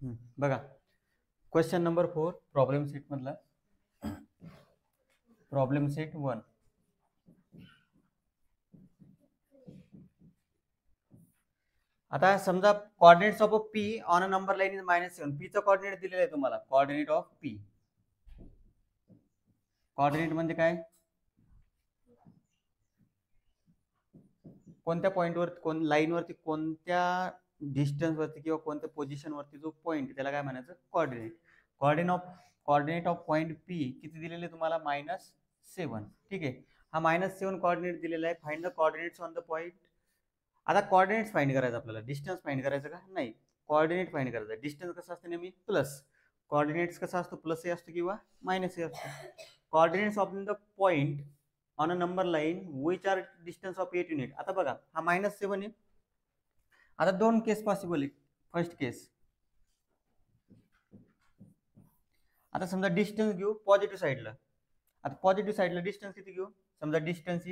बघा question number 4 problem set मधला problem set 1. आता समजा coordinates of P on a number line is -7. P चा कोऑर्डिनेट दिलेला आहे तुम्हाला. कोऑर्डिनेट ऑफ पी, कोऑर्डिनेट म्हणजे काय, कोणत्या पॉइंटवर कोण लाईन वरती कोणत्या डिस्टन्स वरती किंवा कोणत्या पोझिशन वरती जो पॉइंट त्याला काय म्हणायचं, coordinate. Coordinate of point P किती दिलेले तुम्हाला, -7. ठीक आहे, हा -7 कोऑर्डिनेट दिलेला आहे. Find the coordinates on the point. आता कोऑर्डिनेट्स फाइंड करायचं आपल्याला, डिस्टन्स फाइंड करायचं का नाही, कोऑर्डिनेट फाइंड करायचं. डिस्टन्स कसं असतं नेहमी प्लस, कोऑर्डिनेट्स कसा असतो प्लस ए असतो किंवा मायनस ए असतो. Coordinates of the point on a number line which are distance of 8 unit. आता बघा हा -7 आहे. आता दोन केस पॉसिबल आहे. फर्स्ट केस, आता समजा डिस्टन्स घेऊ पॉझिटिव्ह साईडला. आता पॉझिटिव्ह साईडला डिस्टन्स किती घेऊ, समजा डिस्टन्स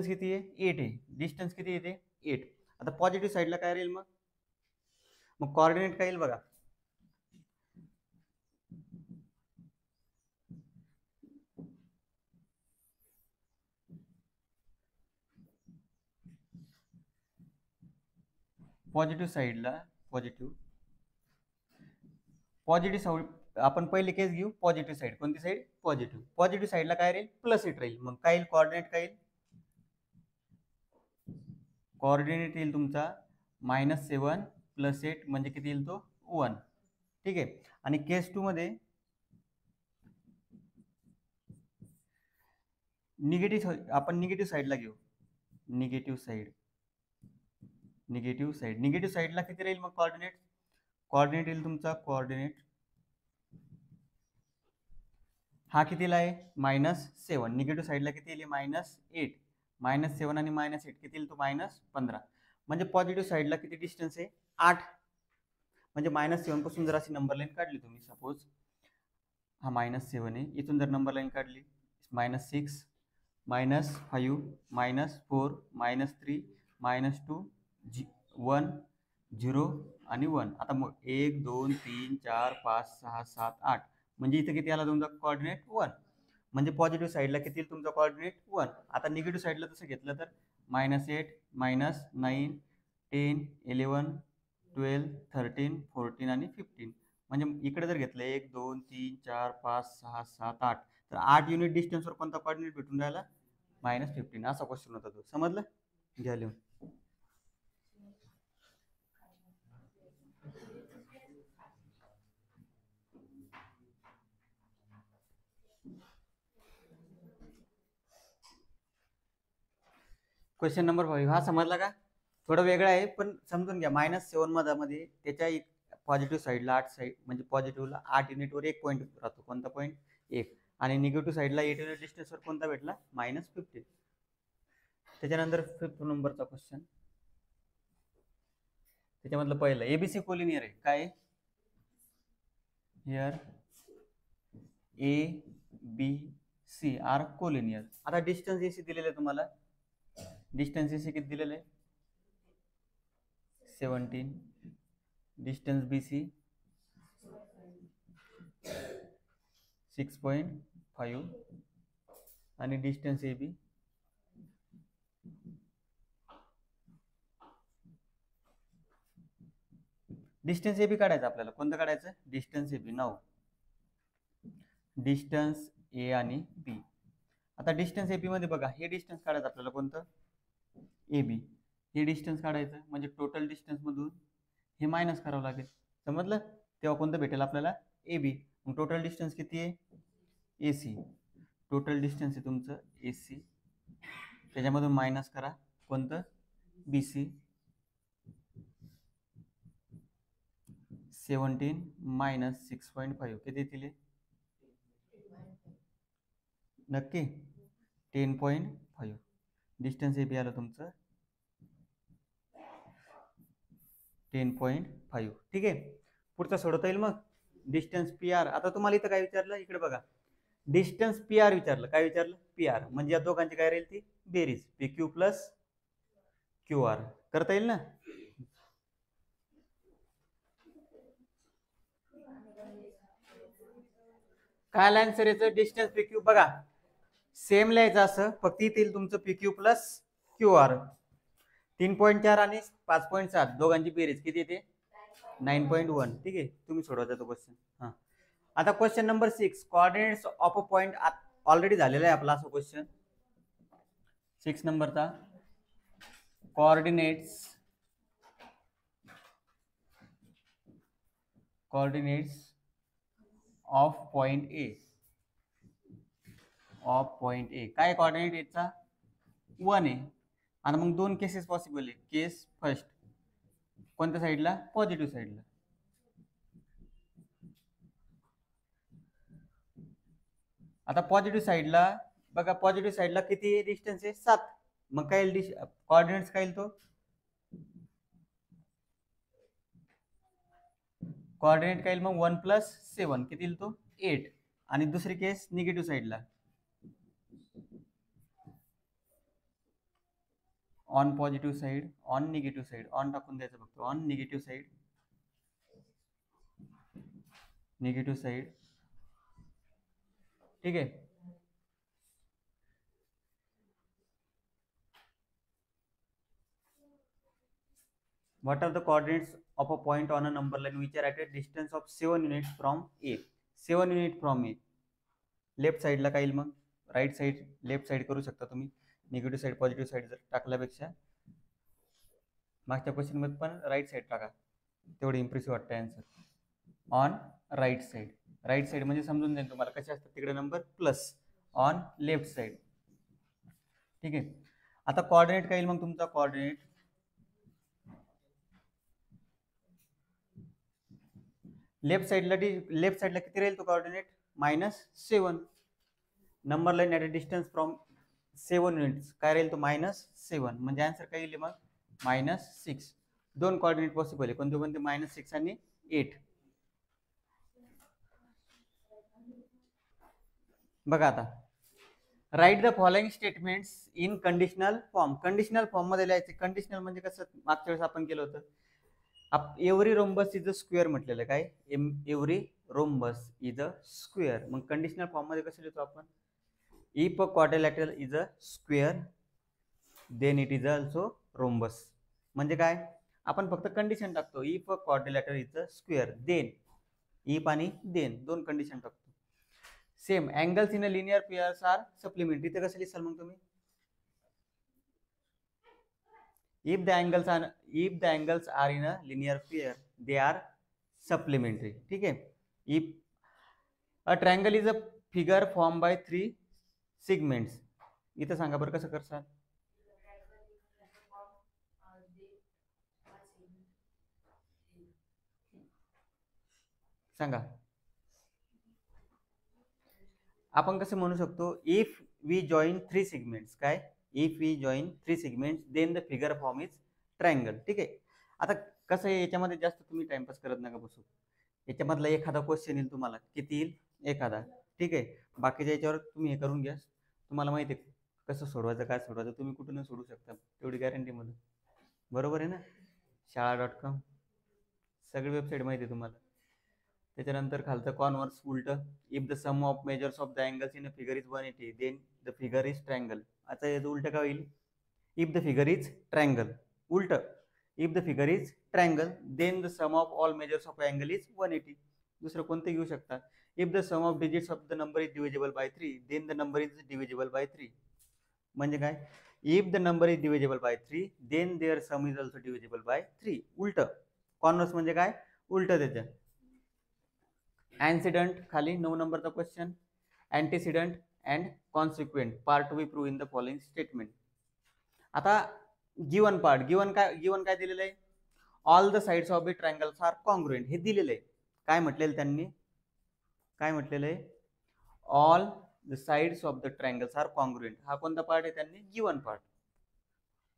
किती आहे, 8 आहे. डिस्टन्स किती येते, 8. आता पॉझिटिव्ह साईडला काय राहील, मग कोऑर्डिनेट काय येईल बघा, पॉझिटिव्ह साईडला पॉझिटिव्ह आपण पहिले केस घेऊ पॉझिटिव्ह साईड. कोणती साईड, पॉझिटिव्ह साईडला काय राहील, +8 राहील. मग काय येईल, कोऑर्डिनेट काय येईल, कोऑर्डिनेट येईल तुमचा -7 + 8 म्हणजे किती येईल तो 1. ठीक आहे. आणि केस 2 मध्ये आपण निगेटिव्ह साईडला घेऊ. निगेटिव्ह साईडला किती राहील मग कोऑर्डिनेट येईल तुमचा, कोऑर्डिनेट हा कितीला आहे, -7. निगेटिव्ह साईडला किती येईल, -8. -7 आणि -8 किती येईल तो, -15. म्हणजे पॉझिटिव्ह साईडला किती डिस्टन्स आहे, 8. म्हणजे -7 पासून जर अशी नंबर लाईन काढली तुम्ही, सपोज हा -7 आहे, इथून जर नंबर लाईन काढली, -6 -5 -4 -3 -2 1 0 आणि 1. आता मग 1 2 3 4 5 6 7 8 म्हणजे इथे किती आला तुमचा कोऑर्डिनेट 1. म्हणजे पॉझिटिव्ह साईडला किती येईल तुमचा कोऑर्डिनेट 1. आता निगेटिव्ह साईडला तसं घेतलं तर -8 -9 10 11 12 13 14 आणि 15. म्हणजे इकडे जर घेतलं 1 2 3 4 5 6 7 8 तर 8 युनिट डिस्टन्सवर कोणता कोऑर्डिनेट भेटून राहिला, -15. असा क्वेश्चन होता तो. समजलं, घ्या लिहून. क्वेश्चन नंबर 5 हा समजला का, थोडं वेगळं आहे पण समजून घ्या. -7 मध्ये त्याच्या पॉझिटिव्ह साईडला 8 साईड म्हणजे पॉझिटिव्हला 8 युनिटवर एक पॉईंट राहतो. कोणता पॉईंट, 1. आणि निगेटिव्ह साईडला 8 युनिट डिस्टन्सवर कोणता भेटला, -15. त्याच्यानंतर 5th नंबरचा क्वेश्चन, त्याच्यामधलं पहिलं एबीसी कोलिनियर आहे. काय, हियर ABC आर कोलिनियर. आता डिस्टन्स एसी दिलेलं आहे तुम्हाला. डिस्टन्स एसी किती दिलेलं आहे, 17. डिस्टन्स बीसी 6.5 आणि डिस्टन्स एबी डिस्टन्स एबी काढायचं आपल्याला. कोणतं काढायचं, डिस्टन्स एबी. नाव डिस्टन्स ए आणि बी. आता डिस्टन्स एबी मध्ये बघा, हे डिस्टन्स काढायचं आपल्याला, कोणतं, एबी. हे डिस्टन्स काढायचं म्हणजे टोटल डिस्टन्स मधून हे मायनस करावं लागेल. समजलं, तेव्हा कोणतं भेटेल आपल्याला, एबी. मग टोटल डिस्टन्स किती आहे, एसी. टोटल डिस्टन्स आहे तुमचं एसी, त्याच्यामधून मायनस करा कोणतं, बीसी. 17 - 6.5 किती येतील, नक्की 10.5. डिस्टन्स एबी आलं तुमचं 10.5. ठीक आहे, पुढचा सोडवता येईल. मग डिस्टन्स पी आर. आता तुम्हाला इथं काय विचारलं, इकडे बघा, डिस्टन्स पी आर विचारलं. काय विचारलं, पी आर म्हणजे या दोघांची काय राहील ती बेरीज, P Q plus Q R करता येईल ना. काय आन्सर याचं डिस्टन्स पी क्यू बघा सेम लिहायचं असं फक्त येईल तुमचं P Q plus Q R 3.4 आणि 5.7 दोघांची बेरीज किती येते 9.1. ठीक आहे तुम्ही सोडवायचा तो क्वेश्चन. हा आता question number 6 coordinates of a point already झालेला आहे आपला असा क्वेश्चन 6 नंबरचा कोऑर्डिनेट्स ऑफ पॉइंट ए काय कोऑर्डिनेट याचा 1 आहे आणि मग दोन केसेस पॉसिबल आहे. केस फर्स्ट कोणत्या साईडला पॉझिटिव्ह साईडला आता पॉझिटिव्ह साईडला बघा पॉझिटिव्ह साईडला किती डिस्टन्स आहे 7 मग काय कोऑर्डिनेट्स काय तो कोऑर्डिनेट काय मग 1 + 7 किती तो 8 आणि दुसरी केस निगेटिव्ह साईडला on positive side on negative side on टाकून द्यायचं फक्त ऑन निगेटिव्ह साईड ठीक आहे. What are the coordinates of a point on a number line which are at a distance of 7 units from A? 7 unit from A. Left साईडला काय येईल मग right side left side करू शकता तुम्ही negative side positive side जर टाकल्यापेक्षा मागच्या question मध्ये पण राईट साईड टाका तेवढं इम्प्रेसिव्ह वाटतं आन्सर. ऑन राईट साईड म्हणजे समजून जाईल तुम्हाला कसे असतात तिकडे number plus on left side. ठीक आहे आता कोऑर्डिनेट काय येईल मग तुमचा कोऑर्डिनेट लेफ्ट साइडला किती राहील तो coordinate -7 number line at a distance from 7 units काय राहील तो -7 म्हणजे आन्सर काय येईल मग -6. दोन कोऑर्डिनेट पॉसिबल आहे कोणते -6 आणि 8. बघा आता write the following statements in conditional form मध्ये लिहायचे. कंडिशनल म्हणजे कसं मागच्या वेळेस आपण केलं होतं every rhombus is a square म्हटलेलं काय every rhombus is a square. मग कंडिशनल फॉर्म मध्ये कसं लिहितो आपण if a quadrilateral is a square then it is also rhombus. म्हणजे काय आपण फक्त कंडिशन टाकतो if a quadrilateral is a square then if आणि देन दोन कंडिशन टाकतो. Same angles in a linear pairs are supplementary. ते कसं लिहाल मग तुम्ही if the angles are in a linear pair they are supplementary. ठीक है. if a triangle is a figure formed by 3 segments इथं सांगा बरं कसं करसाल सांगा आपण कसं म्हणू शकतो इफ वी जॉईन 3 सेगमेंट्स काय if we join 3 segments then the figure form is triangle. ठीक आहे आता कसं आहे याच्यामध्ये जास्त तुम्ही टाइमपास करत नका बसू याच्यामधला एखादा क्वेश्चन येईल तुम्हाला किती येईल एखादा. ठीक आहे बाकीच्या याच्यावर तुम्ही हे करून घ्या तुम्हाला माहिती आहे कसं सोडवायचं काय सोडवायचं तुम्ही कुठून सोडू शकता तेवढी गॅरंटी मध्ये बरोबर आहे ना. शाळा.com सगळी वेबसाईट माहिती आहे तुम्हाला. त्याच्यानंतर खालचं कॉन्व्हर्स उलट if the sum of measures of the angles in a figure is 180 then the figure is triangle. आता याचं उलट काय होईल if the figure is triangle उलट if the figure is triangle then the sum of all measures of angle is 180. दुसरं कोणतं घेऊ शकता if the sum of digits of the number is divisible by 3 then the number is divisible by 3. म्हणजे काय if the number is divisible by 3 then their sum is also divisible by 3. उलट converse म्हणजे काय उलट त्याच्या. antecedent खाली 9 नंबरचा question antecedent and consequent part to be proved in the following statement. आता गिवन काय दिलेलं आहे all the sides of the triangles are congruent हे दिलेलं आहे. काय म्हटलेलं त्यांनी काय म्हटलेलं आहे all the sides of the triangles are congruent. हा कोणता पार्ट आहे त्यांनी गिवन पार्ट.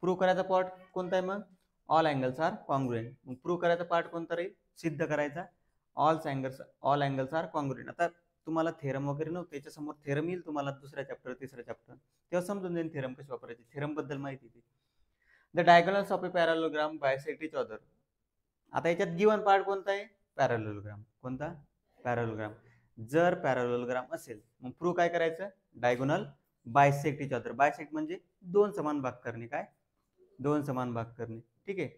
प्रूव्ह करायचा पार्ट कोणता आहे मग ऑल अँगल्स आर कॉन्ग्रुएंट. मग प्रूव्ह करायचा पार्ट कोणता राहील सिद्ध करायचा ऑल अँगल्स आर कॉन्ग्रुएंट. आता तुम्हाला थेरम वगैरे नव्हतं त्याच्यासमोर थेरम येईल तुम्हाला दुसऱ्या चॅप्टर तिसऱ्या चॅप्टर तेव्हा समजून जाईल थेरम कशी वापरायची थेरम बद्दल माहिती. The diagonals of a parallelogram bisect each other. आता याच्यात गिवन पार्ट कोणता आहे? पॅरालोग्राम. कोणता? पॅरालोग्राम. जर पॅरालोग्राम असेल मग प्रूव्ह काय करायचं? Diagonal bisect each other. Bisect म्हणजे दोन समान भाग करणे. काय? दोन समान भाग करणे. ठीक आहे.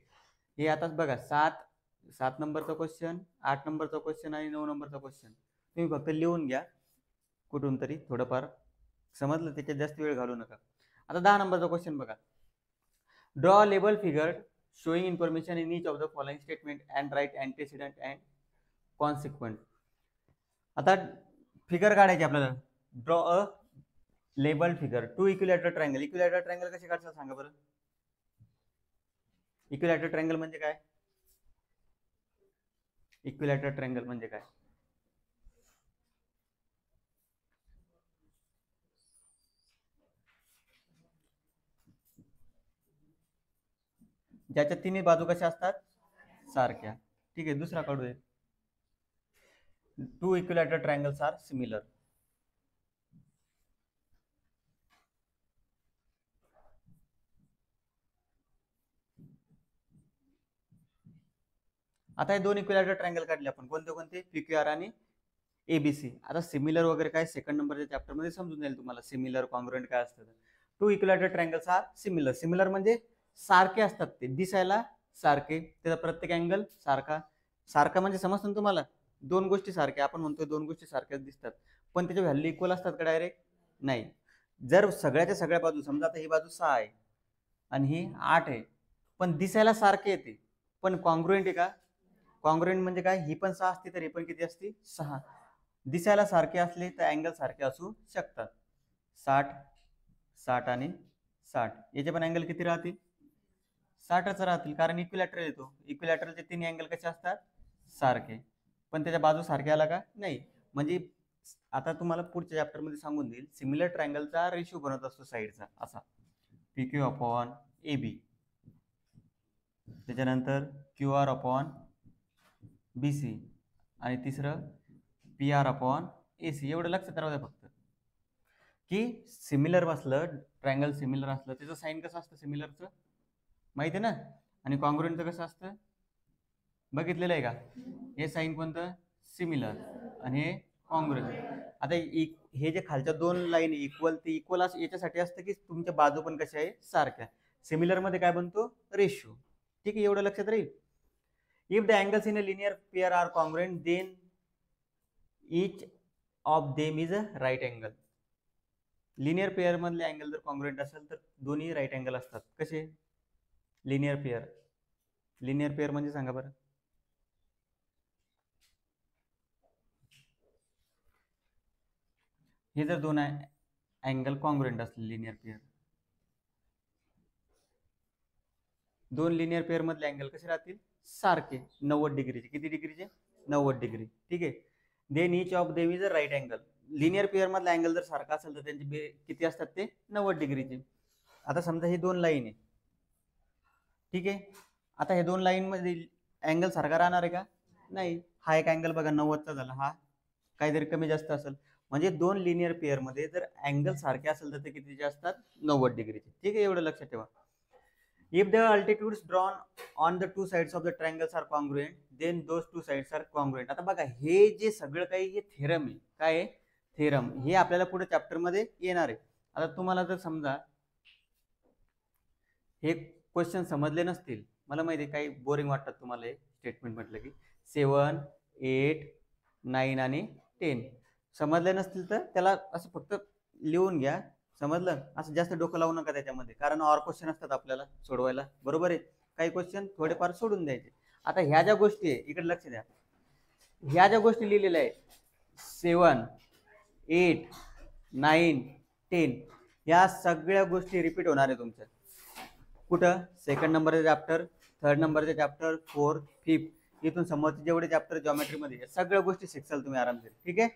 हे आताच बघा 7 नंबरचा क्वेश्चन, 8 नंबरचा क्वेश्चन आणि 9 नंबरचा क्वेश्चन तुम्ही फक्त लिहून घ्या कुठून तरी थोडंफार, समजलं? त्याच्यात जास्त वेळ घालू नका. आता 10 नंबरचा क्वेश्चन बघा. Draw label figure showing information in each of the following statement and write antecedent and consequent. आता फिगर काढायची आपल्याला. Draw a label figure to equilateral triangle. Equilateral triangle कसे काढतात सांगा बरं? इक्विलॅटरल ट्रायंगल म्हणजे काय? इक्विलॅटरल ट्रायंगल म्हणजे काय? ज्याच्या तिन्ही बाजू कशा असतात? सारख्या. ठीक आहे. दुसरा काढूया. Two equilateral triangles are similar. आता हे दोन इक्विलॅटरल ट्रायंगल काढले आपण. कोणते कोणते? PQR आणि ABC. आता सिमिलर वगैरे काय सेकंड नंबरच्या चॅप्टर मध्ये समजून जाईल तुम्हाला. सिमिलर कॉन्ग्रुएंट काय असतं. Two equilateral triangles are similar. Similar म्हणजे सारखे असतात, ते दिसायला सारखे, त्याचा प्रत्येक अँगल सारखा. सारखा म्हणजे समजतं ना तुम्हाला? दोन गोष्टी सारख्या, आपण म्हणतो दोन गोष्टी सारख्याच दिसतात, पण त्याच्या व्हॅल्यू इक्वल असतात का डायरेक्ट? नाही. जर सगळ्याच्या सगळ्या बाजू, समजा आता ही बाजू 6 आहे आणि ही 8 आहे, पण दिसायला सारखे येते, पण कॉन्ग्रुएंट आहे का? कॉन्ग्रुएंट म्हणजे काय? ही पण 6 असते तर ही पण किती असते? 6. दिसायला सारखे असले तर अँगल सारखे असू शकतात. 60, 60 आणि 60 याचे पण अँगल किती राहतील? 60च राहतील, कारण इक्विलॅटरल येतो. इक्विलॅटरलचे तीन अँगल कसे असतात? सारखे, पण त्याच्या बाजू सारख्या आला का? नाही. म्हणजे आता तुम्हाला पुढच्या चॅप्टर मध्ये सांगून देईल, सिमिलर ट्रायंगलचा रेशिओ बनत असतो साइडचा असा, PQ अपॉन AB, त्याच्यानंतर QR अपॉन BC आणि तिसरं PR अपॉन AC. एवढं लक्षात राहू द्या फक्त, की सिमिलर असलं, ट्रायंगल सिमिलर असलं त्याचं साइन कसं असतं सिमिलरचं माहिती आहे ना, आणि कॉन्ग्रुएंटचं कसं असतं बघितलेलं आहे का? हे साइन कोणतं? सिमिलर आणि हे कॉन्ग्रुएंट. आता हे जे खालच्या दोन लाईन इक्वल, ते इक्वल याच्यासाठी असतं की तुमच्या बाजू पण कशा आहे? सारख्या. सिमिलर मध्ये काय बनतो? रेशिओ. ठीक आहे, एवढं लक्षात राहील. If the angles in a linear pair are congruent then each of them is a right angle. Linear pair मधले अँगल जर कॉन्ग्रुएंट असेल तर दोन्ही राईट अँगल असतात. कसे? Linear pair. लिनियर पेअर म्हणजे सांगा बरं? हे जर दोन अँगल कॉन्ग्रुएंट असले लिनियर पेअर, दोन लिनियर पेअर मधले अँगल कसे राहतील? सारखे, 90 डिग्रीचे. किती डिग्रीचे? 90 डिग्री. ठीक आहे. Then each of them is a right angle. Linear pair मधला अँगल जर सारखा असेल तर त्यांचे किती असतात? ते 90 डिग्रीचे. आता समजा ही दोन लाईन आहे, ठीक आहे. आता हे दोन लाईन मध्ये अँगल सारखा राहणार आहे का? नाही. हा एक अँगल बघा 90चा झाला, हा काहीतरी कमी जास्त असेल. म्हणजे दोन लिनियर पेअर मध्ये जर अँगल सारखे असेल तर ते कितीचे असतात? 90 डिग्रीचे. ठीक आहे, एवढं लक्षात ठेवा. If the altitudes drawn on the two sides of the triangles are congruent, then those two sides are congruent. आता बघा, हे जे सगळं काही हे थेरम आहे. काय आहे? थेरम. हे आपल्याला पुढे चॅप्टर मध्ये येणार आहे. आता तुम्हाला जर समजा हे क्वेश्चन समजले नसतील, मला माहिती आहे काही बोरिंग वाटतात तुम्हाला हे स्टेटमेंट म्हटलं की, 7, 8, 9 आणि 10 समजले नसतील तर त्याला असं फक्त लिहून घ्या. समजलं? असं जास्त डोकं लावू नका त्याच्यामध्ये, कारण ऑर क्वेश्चन असतात आपल्याला सोडवायला. बरोबर आहे? काही क्वेश्चन थोडेफार सोडून द्यायचे. आता ह्या ज्या गोष्टी आहे, इकडे लक्ष द्या, ह्या ज्या गोष्टी लिहिलेल्या आहे 7, 8, 9, 10, या सगळ्या गोष्टी रिपीट होणार आहे तुमच्या. कुठं? सेकंड नंबरचे चॅप्टर, थर्ड नंबरचे चॅप्टर, 4th, 5th, इथून समोरचे जेवढे चॅप्टर जॉमेट्री मध्ये सगळ्या गोष्टी शिकसाल तुम्ही आरामशीर. ठीक आहे.